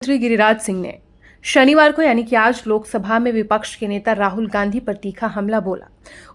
मंत्री गिरिराज सिंह ने शनिवार को यानी कि आज लोकसभा में विपक्ष के नेता राहुल गांधी पर तीखा हमला बोला।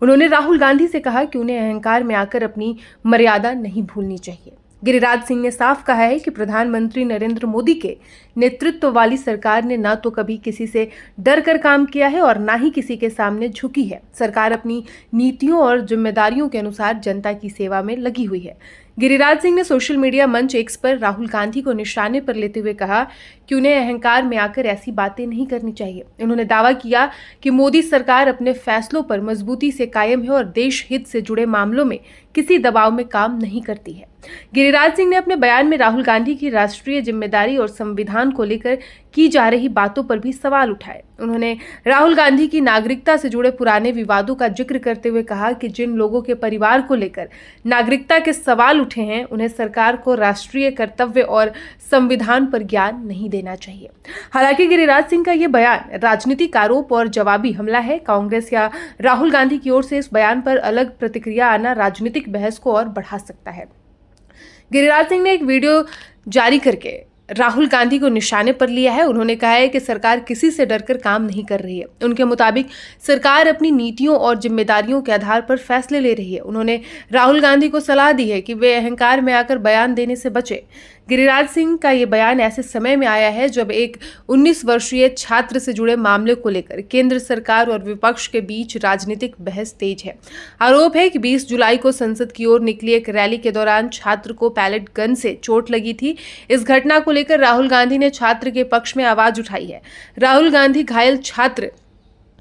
उन्होंने राहुल गांधी से कहा कि उन्हें अहंकार में आकर अपनी मर्यादा नहीं भूलनी चाहिए। गिरिराज सिंह ने साफ कहा है कि प्रधानमंत्री नरेंद्र मोदी के नेतृत्व वाली सरकार ने न तो कभी किसी से डर कर काम किया है और न ही किसी के सामने झुकी है। सरकार अपनी नीतियों और जिम्मेदारियों के अनुसार जनता की सेवा में लगी हुई है। गिरिराज सिंह ने सोशल मीडिया मंच एक्स पर राहुल गांधी को निशाने पर लेते हुए कहा कि उन्हें अहंकार में आकर ऐसी बातें नहीं करनी चाहिए। उन्होंने दावा किया कि मोदी सरकार अपने फैसलों पर मजबूती से कायम है और देश हित से जुड़े मामलों में किसी दबाव में काम नहीं करती है। गिरिराज सिंह ने अपने बयान में राहुल गांधी की राष्ट्रीय जिम्मेदारी और संविधान को लेकर की जा रही बातों पर भी सवाल उठाए। उन्होंने राहुल गांधी की नागरिकता से जुड़े पुराने विवादों का जिक्र करते हुए कहा कि जिन लोगों के परिवार को लेकर नागरिकता के सवाल उठे हैं, उन्हें सरकार को राष्ट्रीय कर्तव्य और संविधान पर ज्ञान नहीं देना चाहिए। हालांकि गिरिराज सिंह का ये बयान राजनीतिक आरोप और जवाबी हमला है। कांग्रेस या राहुल गांधी की ओर से इस बयान पर अलग प्रतिक्रिया आना राजनीतिक बहस को और बढ़ा सकता है। गिरिराज सिंह ने एक वीडियो जारी करके राहुल गांधी को निशाने पर लिया है। उन्होंने कहा है कि सरकार किसी से डरकर काम नहीं कर रही है। उनके मुताबिक सरकार अपनी नीतियों और जिम्मेदारियों के आधार पर फैसले ले रही है। उन्होंने राहुल गांधी को सलाह दी है कि वे अहंकार में आकर बयान देने से बचे। गिरिराज सिंह का ये बयान ऐसे समय में आया है जब एक 19 वर्षीय छात्र से जुड़े मामले को लेकर केंद्र सरकार और विपक्ष के बीच राजनीतिक बहस तेज है। आरोप है कि 20 जुलाई को संसद की ओर निकली एक रैली के दौरान छात्र को पैलेट गन से चोट लगी थी। इस घटना को लेकर राहुल गांधी ने छात्र के पक्ष में आवाज उठाई है। राहुल गांधी घायल छात्र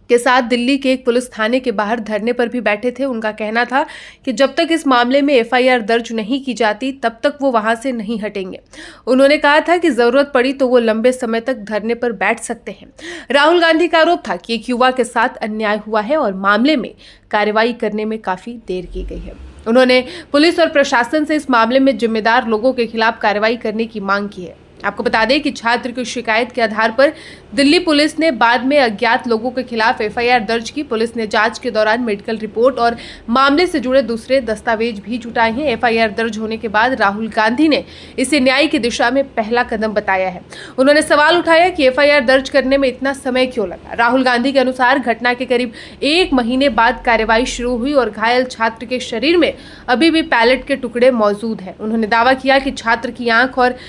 के साथ दिल्ली के एक पुलिस थाने के बाहर धरने पर भी बैठे थे। उनका कहना था कि जब तक इस मामले में एफआईआर दर्ज नहीं की जाती तब तक वो वहां से नहीं हटेंगे। उन्होंने कहा था कि जरूरत पड़ी तो वो लंबे समय तक धरने पर बैठ सकते हैं। राहुल गांधी का आरोप था कि एक युवा के साथ अन्याय हुआ है और मामले में कार्रवाई करने में काफी देर की गई है। उन्होंने पुलिस और प्रशासन से इस मामले में जिम्मेदार लोगों के खिलाफ कार्रवाई करने की मांग की है। आपको बता दें कि छात्र की शिकायत के आधार पर दिल्ली पुलिस ने बाद में अज्ञात लोगों के खिलाफ एफआईआर दर्ज की। पुलिस ने जांच के दौरान मेडिकल रिपोर्ट और मामले से जुड़े दूसरे दस्तावेज भी जुटाए हैं। एफआईआर दर्ज होने के बाद राहुल गांधी ने इसे न्याय की दिशा में पहला कदम बताया है। उन्होंने सवाल उठाया कि एफआईआर दर्ज करने में इतना समय क्यों लगा। राहुल गांधी के अनुसार घटना के करीब 1 महीने बाद कार्रवाई शुरू हुई और घायल छात्र के शरीर में अभी भी पैलेट के टुकड़े मौजूद हैं। उन्होंने दावा किया कि छात्र की आंख और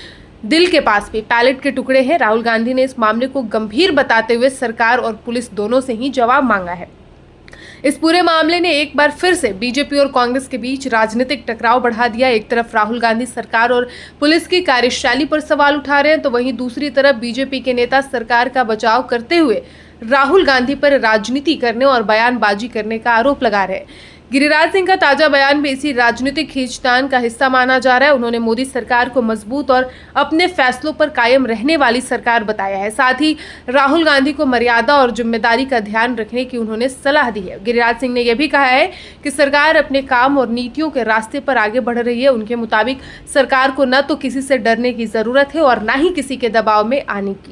दिल के पास भी पैलेट के टुकड़े हैं। राहुल गांधी ने इस मामले को गंभीर बताते हुए सरकार और पुलिस दोनों से ही जवाब मांगा है। इस पूरे मामले ने एक बार फिर से बीजेपी और कांग्रेस के बीच राजनीतिक टकराव बढ़ा दिया। एक तरफ राहुल गांधी सरकार और पुलिस की कार्यशैली पर सवाल उठा रहे हैं, तो वहीं दूसरी तरफ बीजेपी के नेता सरकार का बचाव करते हुए राहुल गांधी पर राजनीति करने और बयानबाजी करने का आरोप लगा रहे हैं। गिरिराज सिंह का ताजा बयान भी इसी राजनीतिक खींचतान का हिस्सा माना जा रहा है। उन्होंने मोदी सरकार को मजबूत और अपने फैसलों पर कायम रहने वाली सरकार बताया है। साथ ही राहुल गांधी को मर्यादा और जिम्मेदारी का ध्यान रखने की उन्होंने सलाह दी है। गिरिराज सिंह ने यह भी कहा है कि सरकार अपने काम और नीतियों के रास्ते पर आगे बढ़ रही है। उनके मुताबिक सरकार को न तो किसी से डरने की जरूरत है और न ही किसी के दबाव में आने की।